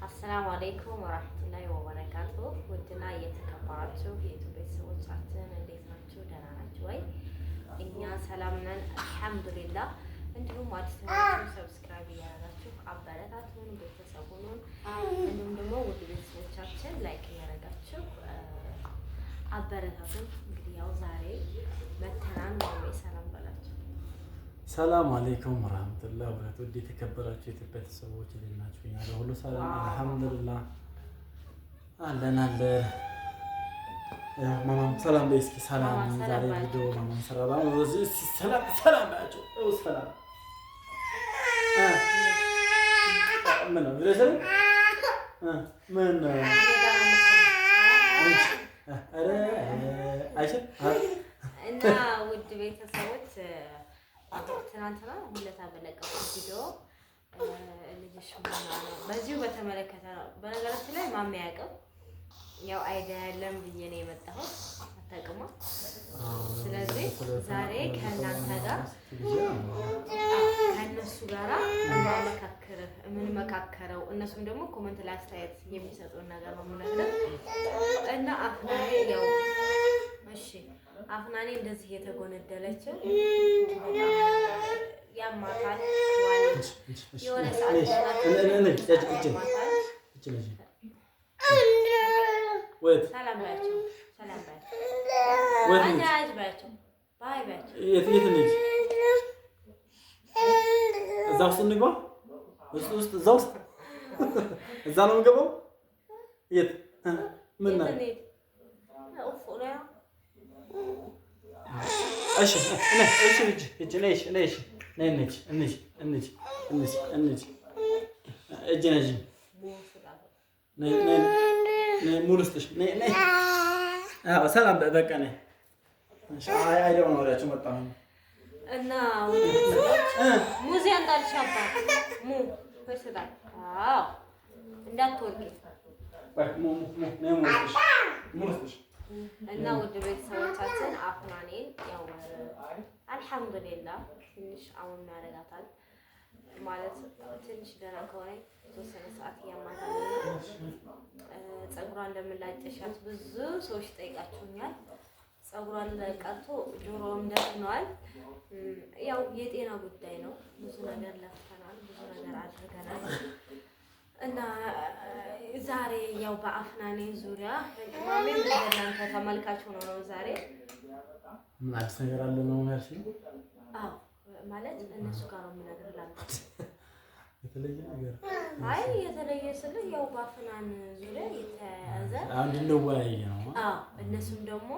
አሰላሙ አለይኩም ወራህመቱላሂ ወበረካቱ። ውድና እየተከበራችሁ የዩቲዩብ ቤተሰቦቻችን እንዴት ናችሁ? ደህና ናችሁ ወይ? እኛ ሰላም ነን አልሐምዱሊላህ። እንዲሁም አዲስ ናችሁ ሰብስክራይብ እያደረጋችሁ አበረታቱን፣ ቤተሰቡን እንዲሁም ደግሞ ውድ ቤተሰቦቻችን ላይክ እያደረጋችሁ አበረታቱን። እንግዲህ ያው ዛሬ መተናን ነው ሰላም በላችሁ። ሰላም አለይኩም ወራህመቱላሂ ወበረካቱ። ውድ የተከበራችሁ የኢትዮጵያ ቤተሰቦች እንዴት ናችሁ? እኛ ጋር ሁሉ ሰላም አልሐምዱሊላህ አለን። ማማም ሰላም በይ እስኪ ሰላም። ዛሬ ቪዲዮ ማማም ሰላም ሰላም ባያቸው ሰላም ምን ነው ምን ነው እና ውድ ቤተሰቦች ትናንትና ሁለታ በለቀቁት ቪዲዮ ልጅሽ በዚሁ በተመለከተ ነው። በነገራችን ላይ ማሜ ያውቅም ያው አይዲያ ያለም ብዬ ነው የመጣሁት አታውቅማ። ስለዚህ ዛሬ ከእናንተ ጋር ከእነሱ ጋራ የምንመካከረው እነሱም ደግሞ ኮመንት ላይ አስተያየት የሚሰጡን ነገር ነው የምነግርህ እና አፍናኔ ያው እሺ አፍናኔ እንደዚህ የተጎነደለች ያማታል ዋለች የሆነ ሰዓት ሰላም ባያቸው ሰላም ባያቸው አጃጅ ባያቸው ባይ ባያቸው የት ነች? እዛ ውስጥ እንግባ ውስጥ እዛ ውስጥ እዛ ነው የምገባው። የት ምን ነው? እሺ እሺ ሰላም በቃ ነይ። አይደው ነው ወዲያቸው መጣሁ እና ሙዚ እንዳልሻባት ሙ ወስዳል። አዎ እንዳትወርቂ እና ውድ ቤተሰቦቻችን አፍናኔን ያው አልሐምዱሊላህ ትንሽ አሁን ያረጋታል ማለት ትንሽ ደህና ከሆነ የተወሰነ ሰዓት ያማታል። ፀጉሯን እንደምላጨሻት ብዙ ሰዎች ጠይቃችሁኛል። ፀጉሯን ቀርቶ ጆሮም ደፍኗል። ያው የጤና ጉዳይ ነው። ብዙ ነገር ለፍተናል፣ ብዙ ነገር አድርገናል እና ዛሬ ያው በአፍናኔ ዙሪያ ማሜም ለእናንተ ተመልካች ሆኖ ነው ዛሬ ምን አዲስ ነገር አለ ነው ማለት ነው? አዎ ማለት እነሱ ጋር ነው የምነግርላችሁ የተለየ ነገር አይ የተለየ ስልህ ያው በአፍናን ዙሪያ የተያዘ አንድ እንደወያይ ነው። አዎ እነሱም ደግሞ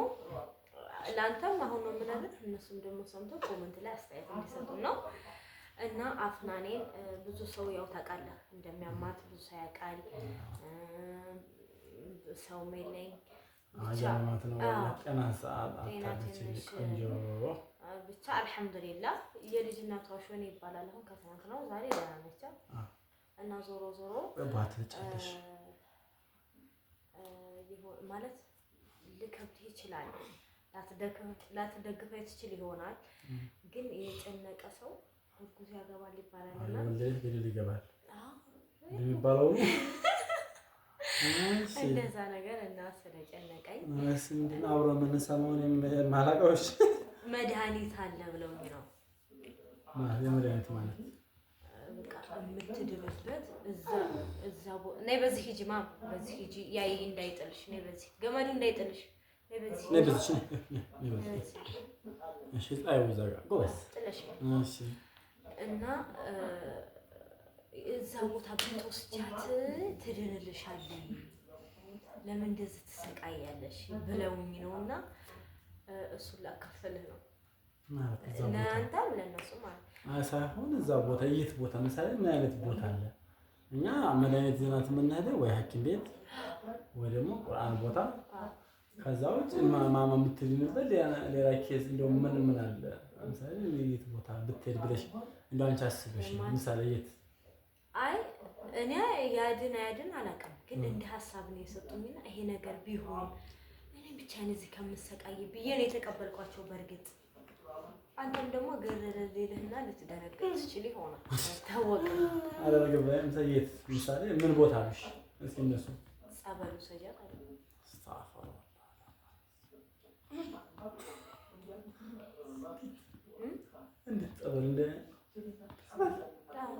ላንተም አሁን ነው የምነግርህ፣ እነሱም ደግሞ ሰምተው ኮሜንት ላይ አስተያየት እንዲሰጡ ነው። እና አፍናኔን ብዙ ሰው ያው ታውቃለህ እንደሚያማት ብዙ ሰው ያውቃል። ሰው ሜለኝ አጃማት ነው ቀና ሰዓት አታች ቆንጆ ብቻ አልሐምዱሊላህ የልጅ እናቷ ሾኔ ይባላል። አሁን ከትናንት ነው ዛሬ ደህና ነች እና ዞሮ ባትጨርሽ ማለት ልከብት ይችላል ላትደግፈው ትችል ይሆናል። ግን የጨነቀ ሰው እርጉዝ ያገባል ይባላል እና ወለድ ግድል ይገባል የሚባለው እንደዛ ነገር እና ስለጨነቀኝ ምንድን አብሮ የምንሰማውን ማላውቀውሽ መድኃኒት አለ ብለውኝ ነው። የመድኃኒት ማለት በቃ የምትድርበት እዛ ነይ በዚህ ሂጂ ማም በዚህ ሂጂ ያይ እንዳይጥልሽ ነይ በዚህ ገመዱ እንዳይጥልሽ ነይ በዚህ እሺ ጣዩ ዘጋ ጎስ ጥለሽ እሺ እና እዛ ቦታ ብትወስጃት ትድንልሻለሽ፣ ለምን እንደዚህ ትሰቃያለሽ ብለውኝ ነውና እሱን ላካፈልህ ነው ለአንተም ለእነሱ ማለት ሳይሆን እዛ ቦታ የት ቦታ ምሳሌ ምን አይነት ቦታ አለ? እኛ መድኃኒት ዜናት የምንሄደው ወይ ሐኪም ቤት ወይ ደግሞ ቁርአን ቦታ ከዛ ውጭ ማማ የምትድንበት ሌላ ኬዝ እንደው ምን አለ? ምሳሌ የት ቦታ ብትሄድ ብለሽ እንደው አንቺ አስበሽ ምሳሌ የት? አይ እኔ ያድን አላውቅም፣ ግን እንደ ሀሳብ ነው የሰጡኝና ይሄ ነገር ቢሆን እኔ ብቻ እዚህ ከምሰቃይ ብዬ ነው የተቀበልኳቸው። በርግጥ አንተም ደግሞ ገረደልህና ልትደረግጥ ትችል ይሆናል አይታወቅም። አላገባኝም። ሰየት ምሳሌ ምን ቦታ ነሽ? እስኪ እነሱ ጸበሉ ሰጃት አለ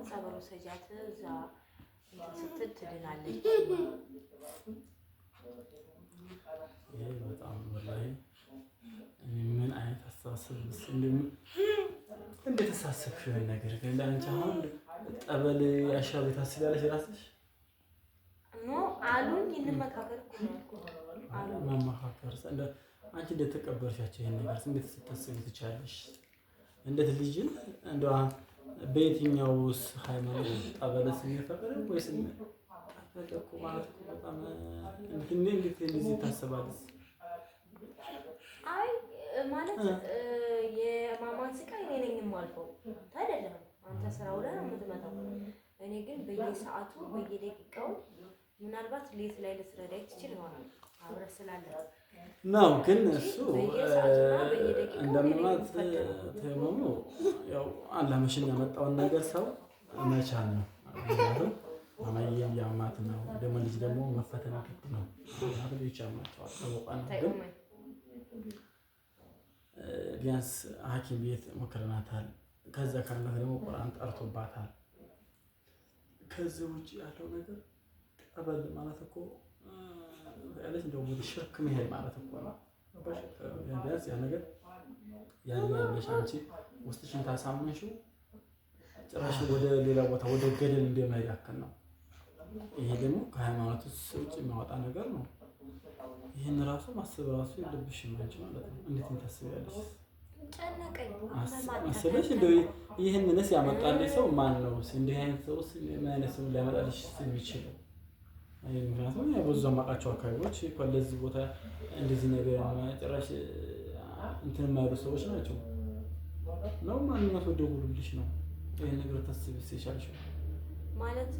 ጸበሉ ሰጃት እዛ ስትል ትድናለች። ይሄ በጣም ወላሂ ምን አይነት አስተሳሰብ እንዴት ተሳሰብሽ? ነገር ግን ለአንቺ አሁን ጠበል ያሻው ታስቢያለሽ ራስሽ? ኖ አሉኝ እንመካከር እኮ ነው ያልኩት። አሉ መመካከር አንቺ እንዴት ተቀበልሻቸው? ይሄን ነገር እንዴት ስታስቢ ትቻለሽ? እንዴት ልጅን እንደው በየትኛውስ ሃይማኖት ጠበለስ የሚፈቅድ ወይስ ተፈለኩ ማለት ነው? በጣም እንዴት እንደዚህ ታስባለሽ? አይ ማለት የማማን ስቃይ እኔ ነኝ የማልፈው አይደለም። አንተ ስራው ላይ ነው የምትመጣው። እኔ ግን በየሰዓቱ በየደቂቃው ምናልባት ሌት ላይ ልትረዳኝ ትችል ይሆናል አብረህ ስላለ ነው። ግን እሱ እንደምናት ተመሙ ያው አላመሽን ያመጣውን ነገር ሰው መቻል ነው። ምክንያቱም ማማዬም ያማት ነው ደግሞ ልጅ ደግሞ መፈተን ግድ ነው። አሁን ይቻማቸዋል ተወቃና ግን ቢያንስ ሐኪም ቤት ሞክረናታል። ከዛ ካለፈ ደግሞ ቁርአን ቀርቶባታል። ከዚህ ውጪ ያለው ነገር ጠበል ማለት እኮ ያለች እንደው ወደ ሽርክ መሄድ ማለት እኮ ነው። ቢያንስ ያ ነገር ያለሽ አንቺ ውስጥሽን ታሳምንሽው ጭራሽ ወደ ሌላ ቦታ ወደ ገደል እንደማይሄድ ያክል ነው። ይሄ ደግሞ ከሃይማኖት ውጭ የሚያወጣ ነገር ነው። ይሄን ራሱ ማሰብ ራሱ የለብሽም አንቺ ማለት ነው። እንዴት ታስቢያለሽ? ጨነቀኝ አስበሽ እንደው ይሄንንስ ያመጣልሽ ሰው ማን ነው? እንዲህ አይነት ሰው ምን አይነት ሰው ሊያመጣልሽ የሚችለው? ምክንያቱም ብዙ የማውቃቸው አካባቢዎች ለዚህ ቦታ እንደዚህ ነገር ጭራሽ እንትን የማይሉ ሰዎች ናቸው ነው። ማንኛው ሰው ደውሉልሽ ነው ይሄን ነገር ታስቢስ ይቻልሽ ማለት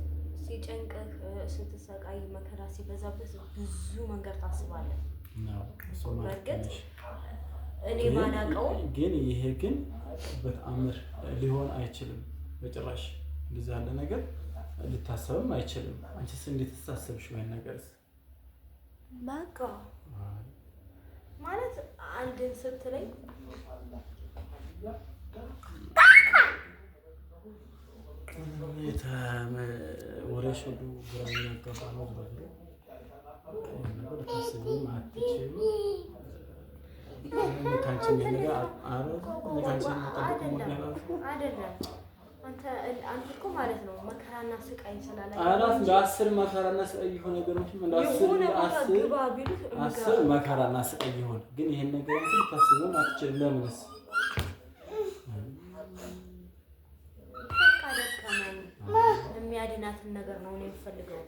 ሲጨንቅህ ስትሰቃይ መከራ ሲበዛበት ብዙ መንገድ ታስባለህ ነው። በእርግጥ እኔ ማናቀው ግን ይሄ ግን በተአምር ሊሆን አይችልም በጭራሽ። እንደዛ ያለ ነገር ሊታሰብም አይችልም። አንቺስ እንዴት ተሳሰብሽ? ወይ ነገርስ በቃ ማለት አንድን ስትለኝ ወሬሽ ሁሉ ግራ የሚያጋባ ነው። ነገር ታስቢም አትችይም። ካንቺ ነገር አይደለም። አንተ እኮ ማለት ነው መከራና ስቃይ ስላላይ አራት ለአስር መከራና ስቃይ የሆነ ነገሮች አስር መከራና ስቃይ ይሆን ግን ይሄን ነገር ታስቢም አትችይም። ለምንስ የሚያድናትን ነገር ነው የምፈልገው።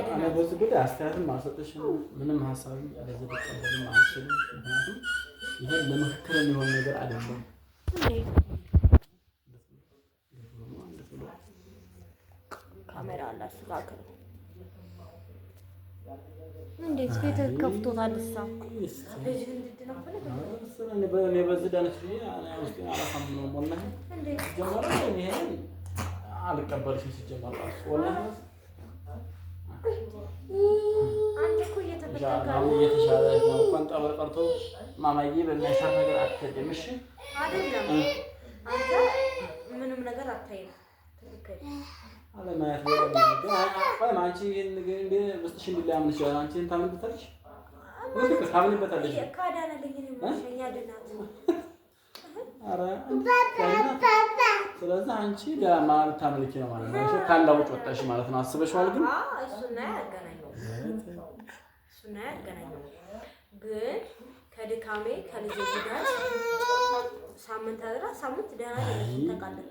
እኔ በዚህ ጉዳይ አስተያየትም አልሰጥሽም፣ ምንም ሀሳብም ለዚህ ልቀበልም አልችልም። ምክንያቱም ይሄ ለምክክር የሚሆን ነገር አይደለም። ካሜራ አላስተካክል እንዴት ፊት ከፍቶታል? እኔ በዚህ ዳነች አላሳምነውም ወላሂ ጀመረ ይሄን አልቀበልሽም ሲጀመር ራሱ ወላሂ አንተ እኮ እየተፈተንክ እየተሻለ ነው። እንኳን ጠበል ቀርቶ ማማዬ በሚያሻር ነገር አትሄድም። እሺ አይደለም አንተ ምንም ነገር አታይም። ትክክል አለማየት ግን አንቺ እንደ ውስጥሽ እንዲላምን ይችላል። አንቺን ታምንበታለሽ ወይስ ታምንበታለሽ? ካዳነልኝ ነው ማሸኛ ድናት ስለዚህ አንቺ ለማን ታምልኪ ነው ማለት ነው? እሺ ካላውጭ ወጣሽ ማለት ነው። አስበሽዋል? ግን እሱና ያገናኘው ግን ከድካሜ ከልጅ ጋር ሳምንት አድራ ሳምንት ደህና ተቃለለ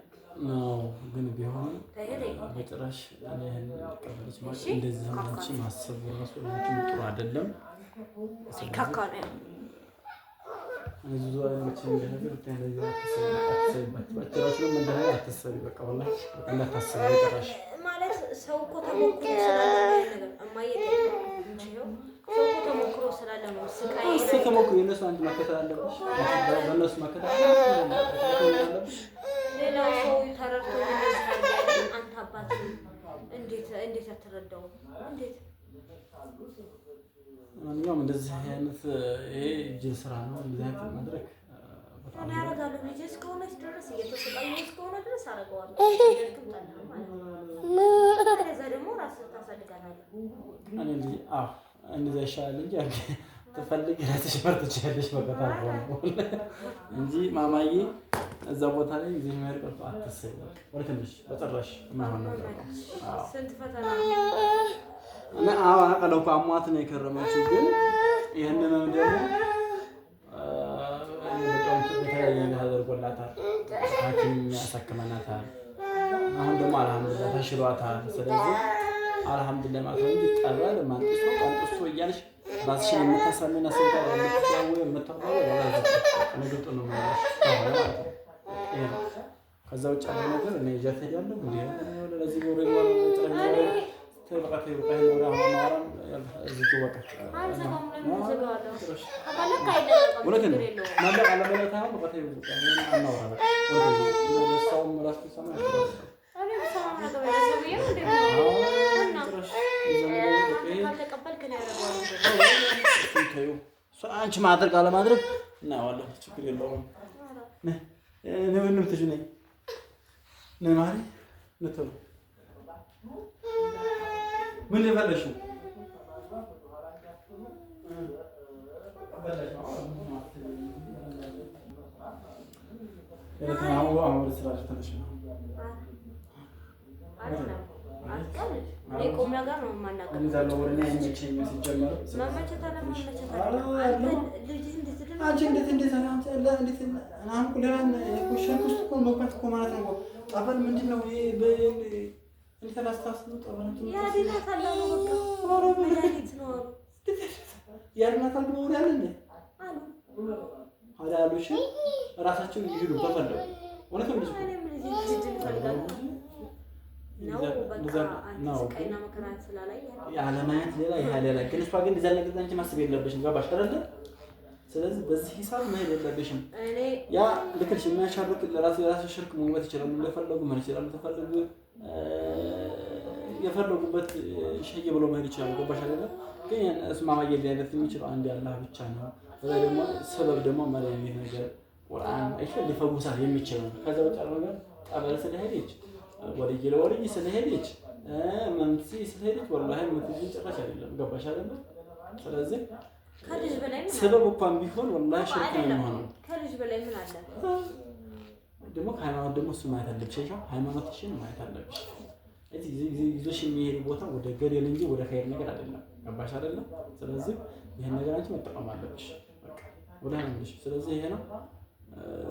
ነው። ግን ቢሆን በጭራሽ እኔን ቀበለች ማለት እንደዚህ አንቺ ማሰብ ራሱ ጥሩ አይደለም። ሲካካ ነው ብዙ አይነት እንደነገር እንደዚህ አትሰይበት በጭራሽ ምን እንደሆነ አትሰሪ። በቃ ወላሂ እንዳታስቢ በጭራሽ ማለት ሰው እኮ ተሞክሮ ስላለ ነገር እማዬ እንጂ ነው ሰው እኮ ተሞክሮ ስላለ ነው። ስቃይ እስኪ ተሞክሮ የእነሱ አንቺ መከተል አለብሽ። በእነሱ መከተል አለብሽ። ሌላው ሰው ተረድቶ እንደዚህ አንተ አባት እንዴት አትረዳውም? እንዴት ማንኛውም እንደዚህ አይነት ይሄ ጅል ስራ ነው። እንደዚህ አይነት ማድረግ እኔ አደርጋለሁ። ልጄ እስከሆነች ድረስ እየተሰቃየሁ እስከሆነ ድረስ አደርገዋለሁ። ከዛ ደግሞ ራስህ ታሳድጋለህ። እንደዚያ ይሻላል እንጂ ትፈልግ እራስሽ መርጥ ትችያለሽ። በቃ እንጂ ማማዬ እዛ ቦታ ላይ ጊዜ መሄድ ቀርቶ አትሰይ። ወርክልሽ በጭራሽ የማይሆን ነገር ነው። ስንት ፈተና እና አውቃለሁ እኮ አሟት ነው የከረመችው። ግን ይህንን ደግሞ በተለያየ ነገር ተደርጎላታል። ሐኪም ያሳክመናታል። አሁን ደግሞ አልሐምዱሊላህ ተሽሏታል። ስለዚህ አልሐምዱሊላህ ማለት ነው እንጂ ጠበል ማንጥሶ እያልሽ ራስሽን የምታሳምና ሰው ጋር የምትያወ የምታወራ ወላጅ ነገጡ ነው ማለት ነው። ይሄ ነው። ከዛ ውጭ ያለው ነገር እኔ ይዣት ሄዳለሁ። እንዴ ለዚህ ወሬ ነው ተረኛው ተበቃተ ይበቃ ነው አሁን እዚህ ተወቀ አንቺ ማድረግ አለማድረግ እናየዋለን። ችግር የለውም። ምንም ትጅ ነኝ ማሪ ነተው ምን ልበለሽ ነው? ራሳቸው ይሄዱ ተፈለጉ ወለተም ልጅ ያለማየት ሌላ ይሄ ሌላ ግን እሷ ግን እንደዛ ነገር አንቺ ማስብ የለብሽም። ገባሽ አይደል? ስለዚህ በዚህ ሂሳብ መሄድ የለብሽም። ያ ልክልሽ የሚያሻርክ ለራሱ የራሱ ሽርክ መውበት ይችላል። እንደፈለጉ መሄድ ይችላል። ተፈለጉ የፈለጉበት ሸይ ብሎ መሄድ ይችላል። ገባሽ አይደል? ግን እሱ ማማየ ሊያደርግ የሚችለው አንድ አላህ ብቻ ነው። ከዛ ደግሞ ሰበብ ደግሞ ማለት ነገር ቁርአን አይፈል ሊፈውሳት የሚችል ነው። ከዛ ውጭ ያለው ነገር ጠበል ስለሄደች ወልይ ስለሄደች መንሲ ስለሄደች ወላሂ ምትጅን ጭራሽ አይደለም። ገባሽ አይደል? ስለዚህ ከልጅ በላይ ምን ሰበብ እንኳን ቢሆን ወላሂ ሽርክ ነው የሚሆነው። ከልጅ በላይ ምን አለ? ደግሞ ከሃይማኖት ደግሞ እሱ ማየት አለብሽ። ሃይማኖትሽን ማየት አለብሽ። እዚህ ይዞሽ የሚሄድ ቦታ ወደ ገደል እንጂ ወደ ኸይር ነገር አይደለም። ገባሽ አይደለም? ስለዚህ ይሄን ነገር አንቺ መጠቀም አለብሽ። በቃ ወደ አንቺ። ስለዚህ ይሄ ነው።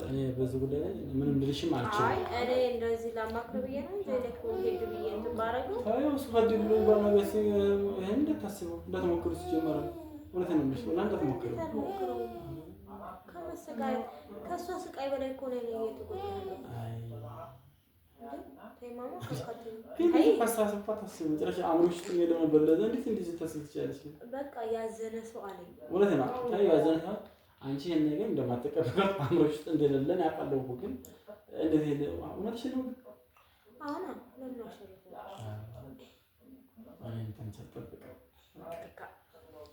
እኔ በዚህ ጉዳይ ላይ ምንም ልልሽም አልችልም። አይ እኔ እንደዚህ ላማክር ብዬ ነው እንጂ ለኮ ሄድ ብዬ እንባረገው አይ እሱ ሀዲል ነው ባናገስ ይሄን እንደታስበው እንደተሞክሩ ሲጀመር ወለተ ነው ምሽ ወላ እንደተሞክሩ ከመሰጋይ ከሷ ስቃይ በላይ እኮ ነው የተጎዳው። አይ ተይማማ ከስካት አይ ፓስታሰፋ ታስብ መጨረሻ አምሮሽ ጥኝ ደግሞ በለዘ እንዴት እንደዚህ ታስብ ትችላለሽ? በቃ ያዘነ ሰው አለኝ ወለተ ነው ታይ ያዘነ ሰው አንቺ ይሄን ነገር እንደማትቀበል አምሮሽ ውስጥ እንደሌለን ያውቃለሁ። ግን እንደዚህ እውነትሽ ነው። አሁን ለምን አሸረፈ እኔን ከአንቺ አልጠብቅም።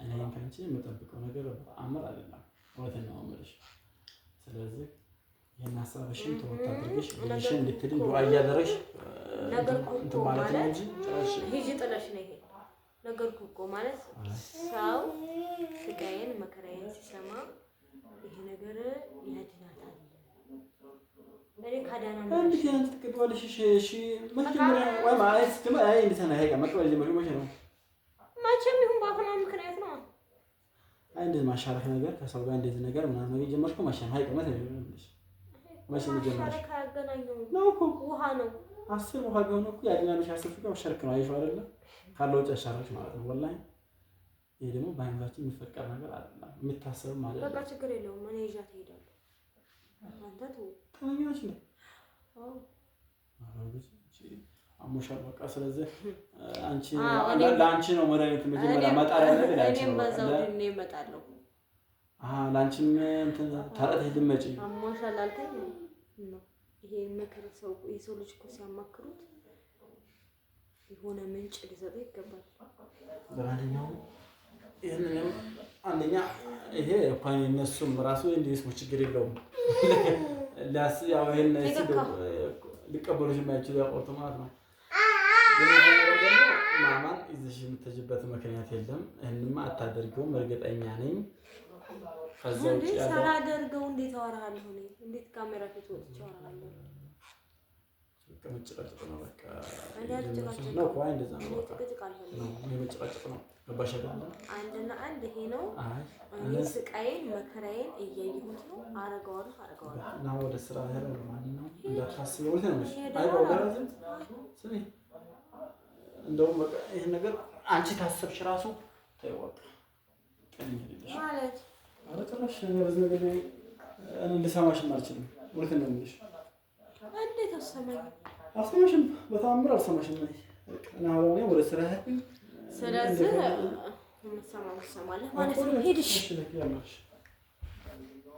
እኔን ከአንቺ የምጠብቀው ነገር አመር አይደለም። እውነቴን ነው የምልሽ። ስለዚህ ይሄን ሀሳብሽን ተወት አድርገሽ ልጅሽን እንድትድን ዱዓ እያደረግሽ እንትን ማለት ነው እንጂ ሂጂ ጥለሽ ነው ይሄ ነገርኩ እኮ ማለት ሰው ስቃዬን መከራዬን ሲሰማ ይሄ ነገር ያድናታል። እኔ ካዳና ነው እንዴት አንተ ትቀበላለሽ? እሺ መጀመሪያ ወይ ማለት ከማ አይ እንዴት ነው ሄጋ መቀበል ጀመርሽ? መቼ ነው? መቼም ይሁን ባፈና ምክንያት ነው። አይ እንደዚህ ማሻረክ ነገር ከሰው ጋር እንደዚህ ነገር ምናምን ነገር ጀመርሽው መቼ ነው? ሀይቀመት ነው የሚልሽ መቼ ነው ጀመርሽ? ካገናኘው ነው እኮ ውሃ ነው 10 ውሃ ገሆነ እኮ ያድናልሽ 10 ፍቅር ሸርክ ነው። አይሽው አይደለ? ካለው ጨሻራሽ ማለት ነው። ወላሂ ይሄ ደግሞ በሃይማኖታችን የሚፈቀድ ነገር አይደለም፣ የሚታሰብ ማለት ነው። በቃ ችግር የለውም። እኔ ይዣት እሄዳለሁ። አንተ ተው ታኛሽ ነው። አዎ አሞሻል በቃ። ስለዚህ አንቺ ለአንቺ ነው መድኃኒት መጀመሪያ መጣል ያለብኝ ለአንቺ ነው። እኔም በዛው ድኔ እመጣለሁ። ለአንቺም እንትን ታረተ ልትመጪ አሞሻል አልከኝ ነው። ይሄ ምክር ሰው የሰው ልጅ እኮ ሲያማክሩት የሆነ ምንጭ ሊሰጡ ይገባል። በማንኛውም ይሄንን አንደኛ ይሄ እንኳን እነሱም ራሱ እንዲስሙ ችግር የለውም። ያው ይሄን ሊቀበሉሽ የማይችሉ ያቆርጡ ማለት ነው። ማማን ይዘሽ የምትሄጂበት ምክንያት የለም። ይሄንማ አታደርጊውም እርግጠኛ ነኝ። ከዛ ውጪ ያለው ሳላደርገው እንዴት አወራለሁ? እንዴት ካሜራ ፊት ወጥቼ አወራለሁ? መጨቃጨቅ ነው በቃ። ነው ቆይ እንደዛ ነው በቃ ነው መጨቃጨቅ ነው። ገባሽ አይደል? አንድና አንድ ይሄ ነው። እኔ ስቃዬን መከራዬን እያየሁት ነው። አረጋዋለሁ እና ወደ ስራ ሄደው ማለት ነው። እንዳታስቢ ወደ ነው እሺ። አይደው ደረዝም ስሚ፣ እንደውም በቃ ይሄን ነገር አንቺ ታሰብሽ ራሱ ተይወቅ ማለት አረጥራሽ ነገር ነገር እኔ ልሰማሽም አልችልም። ወደ ነው እንዴ? እንዴት አሰማኝ? አልሰማሽም፣ በተአምር አልሰማሽም። እና አሁን ወደ ስራ ሄድ። ስለዚህ መሰማማት ማለት ነው። ሄድሽ